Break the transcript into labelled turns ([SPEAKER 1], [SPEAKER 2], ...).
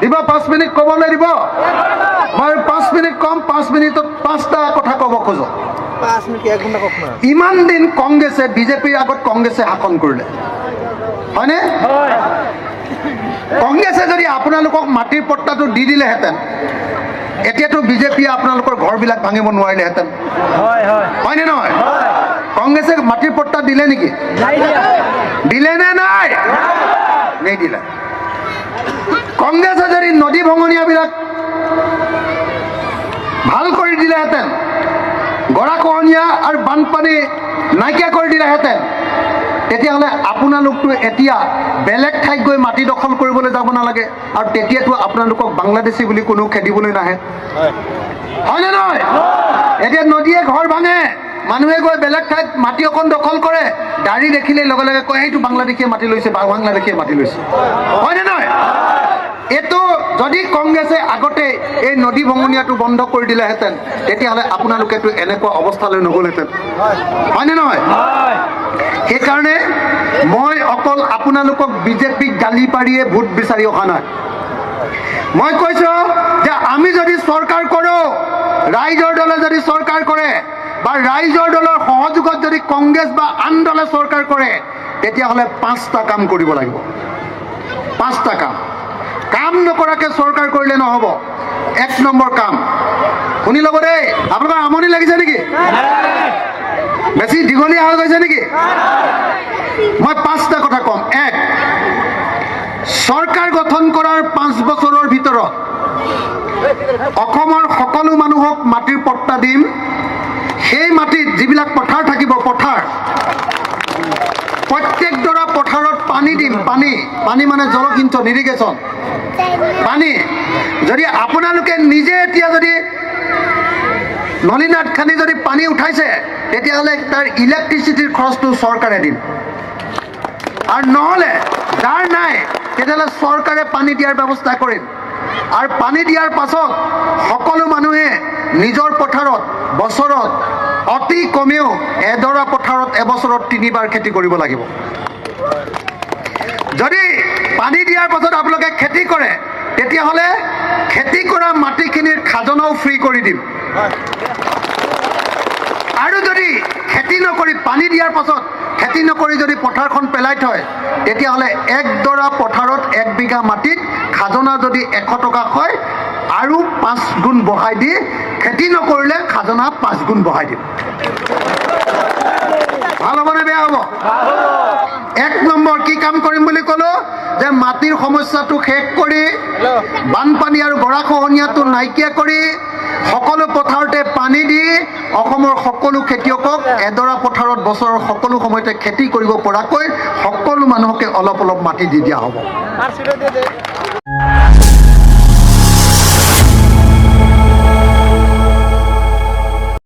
[SPEAKER 1] দিব 5 মিনিট ক'বলৈ দিব মই 5 মিনিট কম 5 মিনিটত 5টা কথা ক'ব খোজো
[SPEAKER 2] 5 মিনিট 1 ঘণ্টা কওক না
[SPEAKER 1] ইমান দিন কংগ্ৰেছে বিজেপিৰ আগত কংগ্ৰেছে শাসন কৰিলে হয়নে
[SPEAKER 2] হয়
[SPEAKER 1] কংগ্ৰেছে যদি আপোনালোকক মাটিৰ পট্টাটো দি দিলেহেঁতেন এতিয়াতো বিজেপিয়ে আপোনালোকৰ ঘৰবিলাক ভাঙিব নোৱাৰিলেহেঁতেন
[SPEAKER 2] হয় হয়
[SPEAKER 1] হয়নে নহয় কংগ্ৰেছে মাটিৰ পট্টা দিলে নেকি
[SPEAKER 2] নাই দিয়া
[SPEAKER 1] দিলে নে নাই নিদিলে কংগ্ৰেছে যদি নদী ভঙনীয়াবিলাক ভাল কৰি দিলেহেঁতেন গৰাখহনীয়া আৰু বানপানী নাইকিয়া কৰি দিলেহেঁতেন তেতিয়াহ'লে আপোনালোকতো এতিয়া বেলেগ ঠাইত গৈ মাটি দখল কৰিবলৈ যাব নালাগে আৰু তেতিয়াতো আপোনালোকক বাংলাদেশী বুলি কোনো খেদিবলৈ নাহে হয়নে নহয় এতিয়া নদীয়ে ঘৰ ভাঙে মানুহে গৈ বেলেগ ঠাইত মাটি অকণ দখল কৰে গাড়ী দেখিলে লগে লগে কয় সেইটো বাংলাদেশীয়ে মাটি লৈছে বা বাংলাদেশীয়ে মাটি লৈছে হয়নে নহয় এইটো যদি কংগ্ৰেছে আগতে এই নদী ভঙনীয়াটো বন্ধ কৰি দিলেহেঁতেন তেতিয়াহ'লে আপোনালোকেতো এনেকুৱা অৱস্থালৈ নগ'লহেঁতেন হয়নে নহয় সেইকাৰণে মই অকল আপোনালোকক বিজেপিক গালি পাৰিয়ে ভোট বিচাৰি অহা নাই মই কৈছোঁ যে আমি যদি চৰকাৰ কৰোঁ ৰাইজৰ দলে যদি চৰকাৰ কৰে বা ৰাইজৰ দলৰ সহযোগত যদি কংগ্ৰেছ বা আন দলে চৰকাৰ কৰে তেতিয়াহ'লে 5টা কাম কৰিব লাগিব 5টা কাম নকৰাকৈ চৰকাৰ কৰিলে নহ'ব 1 নম্বৰ কাম শুনি ল'ব দেই আপোনালোকৰ আমনি লাগিছে নেকি বেছি দীঘলীয়া হৈ গৈছে নেকি মই 5টা কথা ক'ম 1 চৰকাৰ গঠন কৰাৰ 5 বছৰৰ ভিতৰত অসমৰ সকলো মানুহক মাটিৰ পট্টা দিম সেই মাটিত যিবিলাক পথাৰ থাকিব পথাৰ প্ৰত্যেকডৰা পথাৰত পানী দিম পানী মানে জলসিঞ্চন ইৰিগেশ্যন পানী যদি আপোনালোকে নিজে এতিয়া যদি নলীনাদ খানি যদি পানী উঠাইছে তেতিয়াহ'লে তাৰ ইলেক্ট্ৰিচিটিৰ খৰচটো চৰকাৰে দিম আৰু নহ'লে যাৰ নাই তেতিয়াহ'লে চৰকাৰে পানী দিয়াৰ ব্যৱস্থা কৰিম আৰু পানী দিয়াৰ পাছত সকলো মানুহে নিজৰ পথাৰত বছৰত অতি কমেও এডৰা পথাৰত এবছৰত 3বাৰ খেতি কৰিব লাগিব যদি পানী দিয়াৰ পাছত আপোনালোকে খেতি কৰে তেতিয়াহ'লে খেতি কৰা মাটিখিনিৰ খাজনাও ফ্ৰী কৰি দিম আৰু যদি খেতি নকৰি পানী দিয়াৰ পাছত খেতি নকৰি যদি পথাৰখন পেলাই থয় তেতিয়াহ'লে একডৰা পথাৰত 1 বিঘা মাটিত খাজনা যদি 100 টকা হয় আৰু 5 গুণ বঢ়াই দি খেতি নকৰিলে খাজনা 5 গুণ বঢ়াই দিম ভাল হ'বনে বেয়া হ'ব 1 নম্বৰ কি কাম কৰিম বুলি ক'লো যে মাটিৰ সমস্যাটো শেষ কৰি বানপানী আৰু গৰাখহনীয়াটো নাইকিয়া কৰি সকলো পথাৰতে পানী দি অসমৰ সকলো খেতিয়কক এডৰা পথাৰত বছৰৰ সকলো সময়তে খেতি কৰিব পৰাকৈ সকলো মানুহকে অলপ অলপ মাটি দি দিয়া হ'ব